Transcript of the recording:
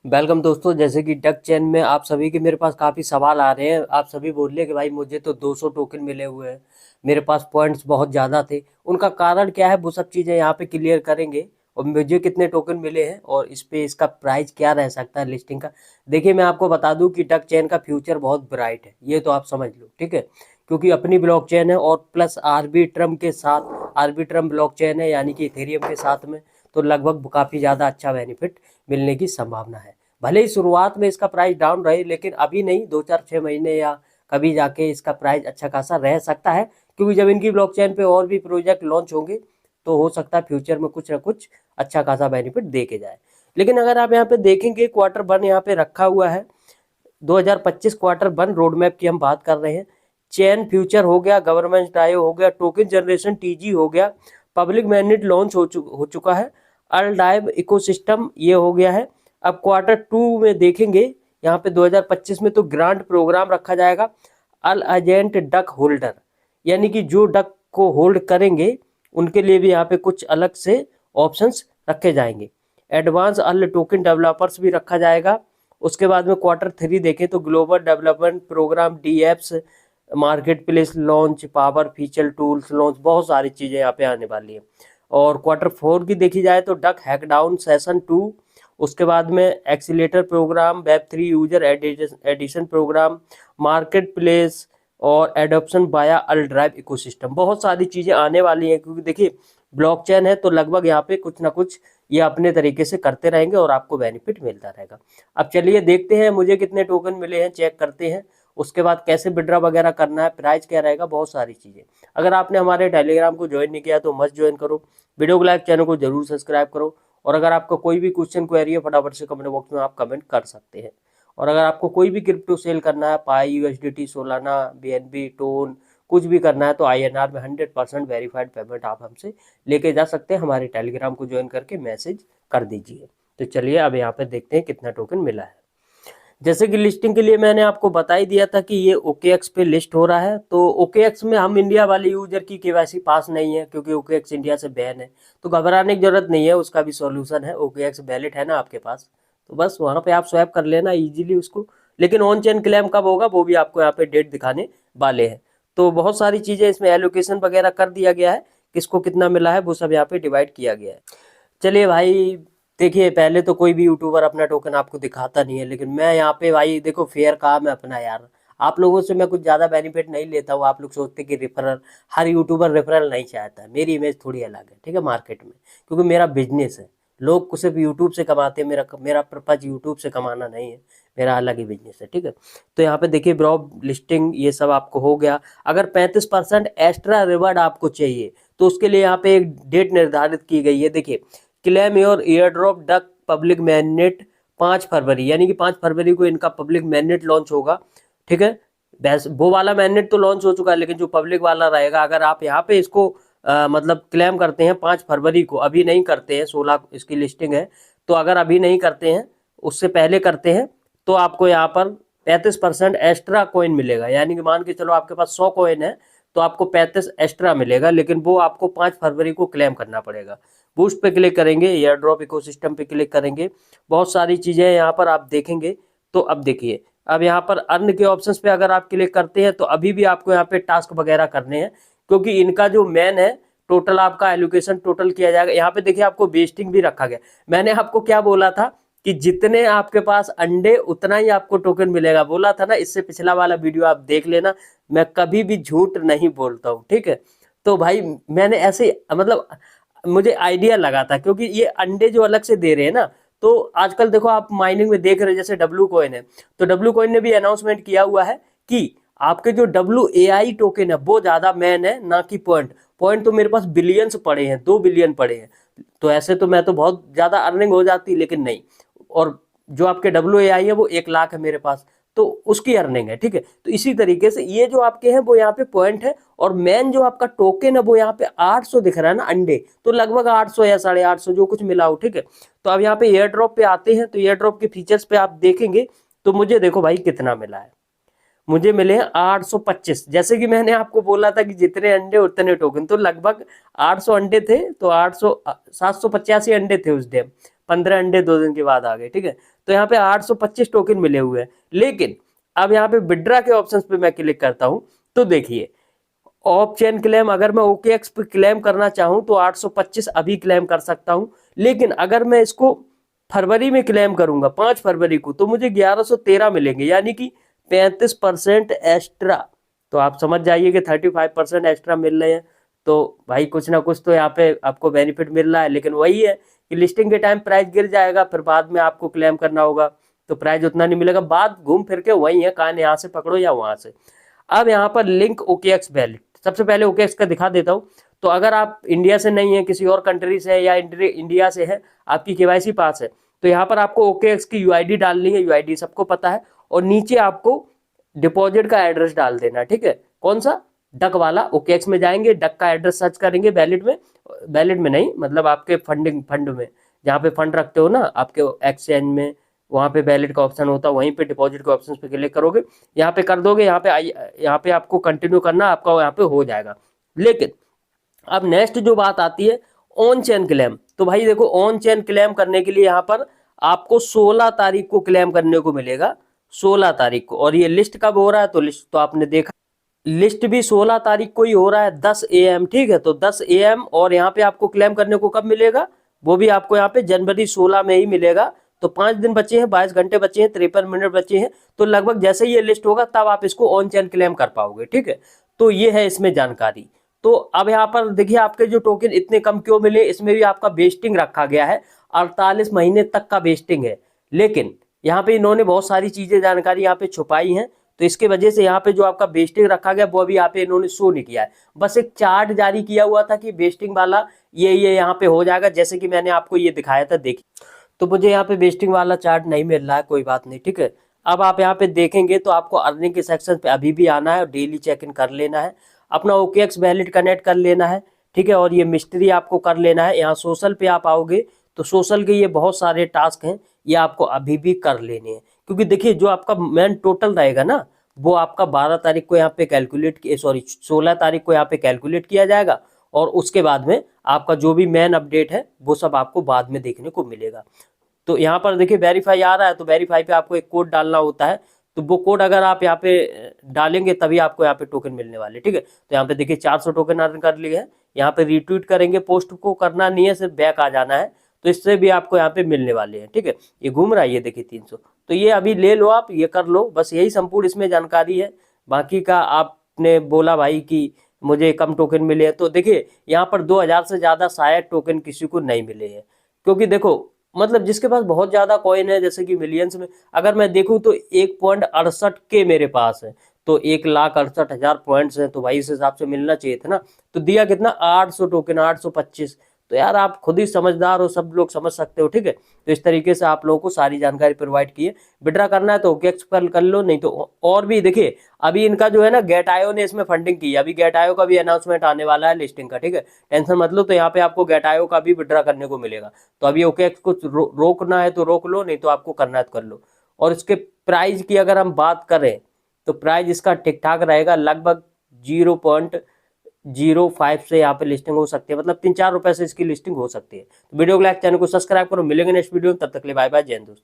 Welcome दोस्तों। जैसे कि डक चेन में आप सभी के मेरे पास काफ़ी सवाल आ रहे हैं। आप सभी बोल रहे हैं कि भाई मुझे तो 200 टोकन मिले हुए हैं, मेरे पास पॉइंट्स बहुत ज़्यादा थे। उनका कारण क्या है वो सब चीज़ें यहाँ पे क्लियर करेंगे, और मुझे कितने टोकन मिले हैं और इस पे इसका प्राइस क्या रह सकता है लिस्टिंग का। देखिए, मैं आपको बता दूं कि डक चेन का फ्यूचर बहुत ब्राइट है, ये तो आप समझ लो, ठीक है। क्योंकि अपनी ब्लॉक चेन है और प्लस आर्बिट्रम के साथ, आर्बिट्रम ब्लॉक चेन है यानी कि इथेरियम के साथ में, तो लगभग काफ़ी ज़्यादा अच्छा बेनिफिट मिलने की संभावना है। भले ही शुरुआत में इसका प्राइस डाउन रहे, लेकिन अभी नहीं, 2 4 6 महीने या कभी जाके इसका प्राइस अच्छा खासा रह सकता है। क्योंकि जब इनकी ब्लॉकचेन पे और भी प्रोजेक्ट लॉन्च होंगे तो हो सकता है फ्यूचर में कुछ ना कुछ अच्छा खासा बेनिफिट दे के जाए। लेकिन अगर आप यहाँ पे देखेंगे, क्वार्टर वन यहाँ पे रखा हुआ है, 2025 क्वार्टर वन रोड मैप की हम बात कर रहे हैं। चेन फ्यूचर हो गया, गवर्नमेंट आयो हो गया, टोकन जनरेशन टीजी हो गया, पब्लिक मैंडेट लॉन्च हो चुका है, अल्डाइव इकोसिस्टम ये हो गया है। अब क्वार्टर टू में देखेंगे, यहाँ पे 2025 में तो ग्रांट प्रोग्राम रखा जाएगा। अल एजेंट डक होल्डर, यानी कि जो डक को होल्ड करेंगे उनके लिए भी यहाँ पे कुछ अलग से ऑप्शंस रखे जाएंगे। एडवांस अल टोकन डेवलपर्स भी रखा जाएगा। उसके बाद में क्वार्टर थ्री देखें तो global development program, D apps, market place launch, power feature tools launch, बहुत सारी चीज़ें यहाँ पे आने वाली हैं। और क्वार्टर फोर की देखी जाए तो डक हैकडाउन सेशन टू, उसके बाद में accelerator program, web three user edition program, market place और एडॉप्शन बाया अल ड्राइव इकोसिस्टम, बहुत सारी चीज़ें आने वाली हैं। क्योंकि देखिए, ब्लॉकचेन है तो लगभग यहाँ पे कुछ ना कुछ ये अपने तरीके से करते रहेंगे और आपको बेनिफिट मिलता रहेगा। अब चलिए देखते हैं मुझे कितने टोकन मिले हैं, चेक करते हैं। उसके बाद कैसे विड्रॉ वगैरह करना है, प्राइस क्या रहेगा, बहुत सारी चीज़ें। अगर आपने हमारे टेलीग्राम को ज्वाइन नहीं किया तो मस्ट ज्वाइन करो, वीडियो को लाइक, चैनल को जरूर सब्सक्राइब करो। और अगर आपका कोई भी क्वेश्चन क्वेरी है, फटाफट से कमेंट बॉक्स में आप कमेंट कर सकते हैं। और अगर आपको कोई भी क्रिप्टो सेल करना है, पाई, यूएसडीटी, सोलाना, बीएनबी, टोन, कुछ भी करना है, तो आईएनआर में 100% वेरीफाइड पेमेंट आप हमसे लेके जा सकते हैं। हमारे टेलीग्राम को ज्वाइन करके मैसेज कर दीजिए। तो चलिए अब यहाँ पे देखते हैं कितना टोकन मिला है। जैसे कि लिस्टिंग के लिए मैंने आपको बता ही दिया था कि ये OKX पे लिस्ट हो रहा है। तो OKX में हम इंडिया वाले यूजर की केवाईसी पास नहीं है, क्योंकि OKX इंडिया से बैन है। तो घबराने की जरूरत नहीं है, उसका भी सॉल्यूशन है। OKX वैलेट है ना आपके पास, तो बस वहाँ पे आप स्वैप कर लेना इजीली उसको। लेकिन ऑन चेन क्लेम कब होगा वो भी आपको यहाँ पे डेट दिखाने वाले हैं। तो बहुत सारी चीज़ें इसमें एलोकेशन वगैरह कर दिया गया है, किसको कितना मिला है वो सब यहाँ पे डिवाइड किया गया है। चलिए भाई, देखिए पहले तो कोई भी यूट्यूबर अपना टोकन आपको दिखाता नहीं है, लेकिन मैं यहाँ पे भाई देखो, फेयर काम है अपना यार। आप लोगों से मैं कुछ ज़्यादा बेनिफिट नहीं लेता हूँ। आप लोग सोचते कि रेफरल, हर यूट्यूबर रेफरल नहीं चाहता है। मेरी इमेज थोड़ी अलग है, ठीक है, मार्केट में, क्योंकि मेरा बिजनेस है। लोग सिर्फ यूट्यूब से कमाते हैं, मेरा मेरा पर्पज यूट्यूब से कमाना नहीं है, मेरा अलग ही बिजनेस है, ठीक है। तो यहाँ पे देखिए, ब्रॉ लिस्टिंग ये सब आपको हो गया। अगर 35% एक्स्ट्रा रिवार्ड आपको चाहिए तो उसके लिए यहाँ पे एक डेट निर्धारित की गई है। देखिए, claim your air drop duck public mandate 5 फरवरी, यानी कि 5 फरवरी को इनका पब्लिक मैंडेट लॉन्च होगा, ठीक है। वो वाला मैंडेट तो लॉन्च हो चुका है, लेकिन जो पब्लिक वाला रहेगा, अगर आप यहाँ पे इसको मतलब क्लेम करते हैं 5 फरवरी को, अभी नहीं करते हैं, 16 इसकी लिस्टिंग है, तो अगर अभी नहीं करते हैं, उससे पहले करते हैं, तो आपको यहाँ पर 35% एक्स्ट्रा कॉइन मिलेगा। यानी कि मान के चलो आपके पास 100 कॉइन है, तो आपको 35 एक्स्ट्रा मिलेगा, लेकिन वो आपको 5 फरवरी को क्लेम करना पड़ेगा। बूस्ट पे क्लिक करेंगे, एयर ड्रॉप इकोसिस्टम पे क्लिक करेंगे, बहुत सारी चीज़ें यहाँ पर आप देखेंगे। तो अब देखिए, अब यहाँ पर अर्न के ऑप्शंस पे अगर आप क्लिक करते हैं तो अभी भी आपको यहाँ पे टास्क वगैरह करने हैं, क्योंकि इनका जो मेन है, टोटल आपका एलोकेशन टोटल किया जाएगा। यहाँ पे देखिए, आपको वेस्टिंग भी रखा गया। मैंने आपको क्या बोला था कि जितने आपके पास अंडे उतना ही आपको टोकन मिलेगा, बोला था ना। इससे पिछला वाला वीडियो आप देख लेना, मैं कभी भी झूठ नहीं बोलता हूँ, ठीक है। तो भाई मैंने ऐसे मतलब मुझे आइडिया लगा था, क्योंकि ये अंडे जो अलग से दे रहे हैं ना, तो आजकल देखो आप माइनिंग में देख रहे हैं, जैसे डब्लू कॉइन है, तो डब्लू कॉइन ने भी अनाउंसमेंट किया हुआ है कि आपके जो WAI टोकन है वो ज्यादा मैन है, ना कि पॉइंट। पॉइंट तो मेरे पास बिलियंस पड़े हैं, 2 बिलियन पड़े हैं, तो ऐसे तो मैं तो बहुत ज्यादा अर्निंग हो जाती, लेकिन नहीं। और जो आपके WAI है वो 1 लाख है मेरे पास, तो उसकी अर्निंग है, ठीक है। तो इसी तरीके से ये जो आपके हैं वो यहाँ पे पॉइंट है, और मेन जो आपका टोकन है वो यहाँ पे 800 दिख रहा है ना अंडे, तो लगभग 800 या 850 जो कुछ मिला हो, ठीक है। तो अब यहाँ पे एयर ड्रॉप पे आते हैं, तो एयर ड्रॉप के फीचर्स पे आप देखेंगे तो मुझे देखो भाई कितना मिला है। मुझे मिले हैं 825। जैसे कि मैंने आपको बोला था कि जितने अंडे उतने टोकन, तो लगभग 800 अंडे थे, तो 800 785 अंडे थे उस टाइम। 15 अंडे 2 दिन के बाद आ गए, ठीक है। तो यहाँ पे 825 टोकन मिले हुए हैं। लेकिन अब यहाँ पे विड्रा के ऑप्शन पे मैं क्लिक करता हूँ तो देखिए ऑफ चेन क्लेम, अगर मैं OKX पे क्लेम करना चाहूँ तो 825 अभी क्लेम कर सकता हूँ। लेकिन अगर मैं इसको फरवरी में क्लेम करूंगा 5 फरवरी को तो मुझे 1113 मिलेंगे, यानी कि 35% एक्स्ट्रा। तो आप समझ जाइए कि 35% एक्स्ट्रा मिल रहे हैं। तो भाई कुछ ना कुछ तो यहाँ पे आपको बेनिफिट मिल रहा है। लेकिन वही है कि लिस्टिंग के टाइम प्राइस गिर जाएगा, फिर बाद में आपको क्लेम करना होगा तो प्राइस उतना नहीं मिलेगा। बात घूम फिर के वही है, कान यहाँ से पकड़ो या वहां से। अब यहाँ पर लिंक OKX वैलेट, सबसे पहले OKX का दिखा देता हूँ। तो अगर आप इंडिया से नहीं है, किसी और कंट्री से है या इंडिया से है, आपकी KYC पास है, तो यहाँ पर आपको OKX की UID डालनी है। UID सबको पता है। और नीचे आपको डिपॉजिट का एड्रेस डाल देना, ठीक है। कौन सा? डक वाला। OKX में जाएंगे, डक का एड्रेस सर्च करेंगे, वैलेट में नहीं, मतलब आपके फंड में, जहाँ पे फंड रखते हो ना आपके एक्सचेंज में, वहाँ पे वैलेट का ऑप्शन होता है, वहीं पे डिपॉजिट के ऑप्शन पे क्लिक करोगे, यहाँ पे कर दोगे, यहाँ पे आपको कंटिन्यू करना, आपका यहाँ पे हो जाएगा। लेकिन अब नेक्स्ट जो बात आती है ऑन चेन क्लेम। तो भाई देखो ऑन चेन क्लेम करने के लिए यहाँ पर आपको 16 तारीख को क्लेम करने को मिलेगा, 16 तारीख को। और ये लिस्ट कब हो रहा है? तो लिस्ट तो आपने देखा, लिस्ट भी 16 तारीख को ही हो रहा है 10 AM, ठीक है। तो 10 AM, और यहाँ पे आपको क्लेम करने को कब मिलेगा? वो भी आपको यहाँ पे जनवरी 16 में ही मिलेगा। तो 5 दिन बचे हैं, 22 घंटे बचे हैं, 53 मिनट बचे हैं। तो लगभग जैसे ही ये लिस्ट होगा तब आप इसको ऑन चेन क्लेम कर पाओगे, ठीक है। तो ये है इसमें जानकारी। तो अब यहाँ पर देखिए आपके जो टोकन इतने कम क्यों मिले, इसमें भी आपका वेस्टिंग रखा गया है, 48 महीने तक का वेस्टिंग है। लेकिन यहाँ पे इन्होंने बहुत सारी चीजें जानकारी यहाँ पे छुपाई हैं, तो इसके वजह से यहाँ पे जो आपका वेस्टिंग रखा गया वो अभी यहाँ पे इन्होंने शो नहीं किया है। बस एक चार्ट जारी किया हुआ था कि वेस्टिंग वाला ये यहाँ पे हो जाएगा, जैसे कि मैंने आपको ये दिखाया था। देखिए तो मुझे यहाँ पे वेस्टिंग वाला चार्ट नहीं मिल रहा है, कोई बात नहीं, ठीक है। अब आप यहाँ पे देखेंगे तो आपको अर्निंग के सेक्शन पे अभी भी आना है और डेली चेक इन कर लेना है, अपना OKX वैलेट कनेक्ट कर लेना है, ठीक है। और ये मिस्ट्री आपको कर लेना है। यहाँ सोशल पे आप आओगे तो सोशल के ये बहुत सारे टास्क हैं, ये आपको अभी भी कर लेने हैं। क्योंकि देखिए जो आपका मेन टोटल रहेगा ना, वो आपका 12 तारीख को यहाँ पे कैलकुलेट, सॉरी 16 तारीख को यहाँ पे कैलकुलेट किया जाएगा। और उसके बाद में आपका जो भी मेन अपडेट है वो सब आपको बाद में देखने को मिलेगा। तो यहाँ पर देखिए वेरीफाई आ रहा है, तो वेरीफाई पे आपको एक कोड डालना होता है। तो वो कोड अगर आप यहाँ पे डालेंगे तभी आपको यहाँ पे टोकन मिलने वाले, ठीक है। तो यहाँ पे देखिए 400 टोकन अर्न कर लिए हैं। यहाँ पे रीट्वीट करेंगे, पोस्ट को करना नहीं है, सिर्फ बैक आ जाना है, तो इससे भी आपको यहाँ पे मिलने वाले हैं, ठीक है। ये घूम रहा है, ये देखिए 300। तो ये अभी ले लो, आप ये कर लो, बस यही संपूर्ण इसमें जानकारी है। बाकी का आपने बोला भाई कि मुझे कम टोकन मिले हैं, तो देखिए यहाँ पर 2000 से ज्यादा शायद टोकन किसी को नहीं मिले हैं। क्योंकि देखो मतलब जिसके पास बहुत ज्यादा कॉइन है, जैसे कि मिलियंस में अगर मैं देखूं तो 1.68 के मेरे पास है, तो 1,68,000 पॉइंट्स हैं, तो भाई इस हिसाब से मिलना चाहिए था ना। तो दिया कितना? 800 टोकन, 825। तो यार आप खुद ही समझदार हो, सब लोग समझ सकते हो, ठीक है। तो इस तरीके से आप लोगों को सारी जानकारी प्रोवाइड की है। विड्रा करना है तो OKX कर लो, नहीं तो और भी देखिए अभी इनका जो है ना गेट.io ने इसमें फंडिंग की है। अभी गेट.io का भी अनाउंसमेंट आने वाला है लिस्टिंग का, ठीक है, टेंशन मत लो। तो यहाँ पे आपको गेट.io का भी विड्रा करने को मिलेगा। तो अभी OKX को रोकना है तो रोक लो, नहीं तो आपको करना है तो कर लो। और इसके प्राइस की अगर हम बात करें तो प्राइस इसका ठीक ठाक रहेगा, लगभग 0.05 से यहाँ पे लिस्टिंग हो सकती है, मतलब 3-4 रुपए से इसकी लिस्टिंग हो सकती है। तो वीडियो को लाइक, चैनल को सब्सक्राइब करो। मिलेंगे नेक्स्ट वीडियो में, तब तक के लिए बाय बाय, जय हिंद दोस्तों।